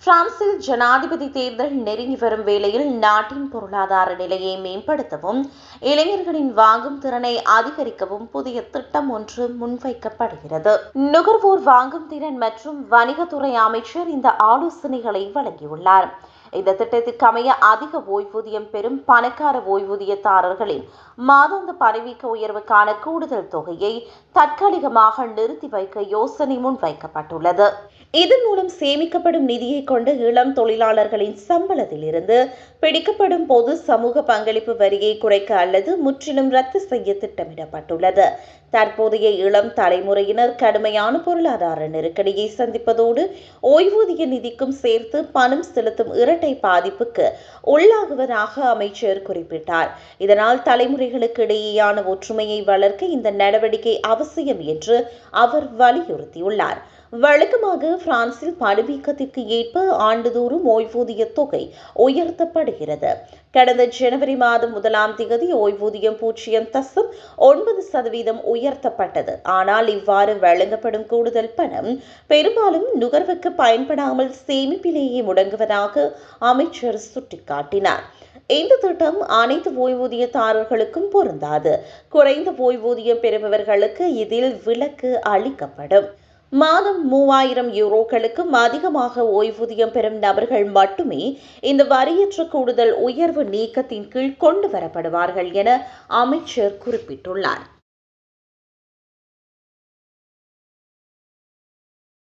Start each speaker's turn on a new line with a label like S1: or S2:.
S1: பிரான்சில் ஜனாதிபதி தேர்தல் நெருங்கி வரும் வேளையில் நாட்டின் பொருளாதார நிலையை மேம்படுத்தவும் இளைஞர்களின் வாங்கும் திறனை அதிகரிக்கவும் புதிய திட்டம் ஒன்று முன்வைக்கப்படுகிறது. நுகர்வோர் வாங்கும் திறன் மற்றும் வணிகத்துறை அமைச்சர் இந்த ஆலோசனைகளை வழங்கியுள்ளார். இந்த திட்டத்திற்கு அமைய அதிக ஓய்வூதியம் பெறும் பணக்கார ஓய்வூதியதாரர்களின் மாதாந்த பணிவீக்க உயர்வுக்கான கூடுதல் தொகையை தற்காலிகமாக நிறுத்தி வைக்க யோசனை முன்வைக்கப்பட்டுள்ளது. இதன் மூலம் சேமிக்கப்படும் நிதியை கொண்டு இளம் தொழிலாளர்களின் சம்பளத்தில் இருந்து பிடிக்கப்படும் பொது சமூக பங்களிப்பு வரியை குறைக்க அல்லது முற்றிலும் ரத்து செய்ய திட்டமிடப்பட்டுள்ளது. தற்போதைய இளம் தலைமுறையினர் கடுமையான பொருளாதார நெருக்கடியை சந்திப்பதோடு ஓய்வூதிய நிதிக்கும் சேர்த்து பணம் செலுத்தும் இரட்டை பாதிப்புக்கு உள்ளாகுவதாக அமைச்சர் குறிப்பிட்டார். இதனால் தலைமுறைகளுக்கு இடையேயான ஒற்றுமையை வளர்க்க இந்த நடவடிக்கை அவசியம் என்று அவர் வலியுறுத்தியுள்ளார். வழக்கமாக பிரான்சில் பணவீக்கத்திற்கு ஏற்ப ஆண்டுதோறும் ஓய்வூதிய தொகை உயர்த்தப்படுகிறது. கடந்த ஜனவரி மாதம் 1ஆம் தேதி ஓய்வூதியம் 0.9% உயர்த்தப்பட்டது. ஆனால் இவ்வாறு வழங்கப்படும் கூடுதல் பணம் பெரும்பாலும் நுகர்வுக்கு பயன்படாமல் சேமிப்பிலேயே முடங்குவதாக அமைச்சர் சுட்டிக்காட்டினார். இந்த திட்டம் அனைத்து ஓய்வூதியதாரர்களுக்கும் பொருந்தாது. குறைந்த ஓய்வூதியம் பெறுபவர்களுக்கு இதில் விலக்கு அளிக்கப்படும். மாதம் 3000 யூரோக்களுக்கும் அதிகமாக ஓய்வூதியம் பெறும் நபர்கள் மட்டுமே இந்த வரியற்ற கூடுதல் உயர்வு நீக்கத்தின் கீழ் கொண்டு வரப்படுவார்கள் என அமைச்சர் குறிப்பிட்டுள்ளார்.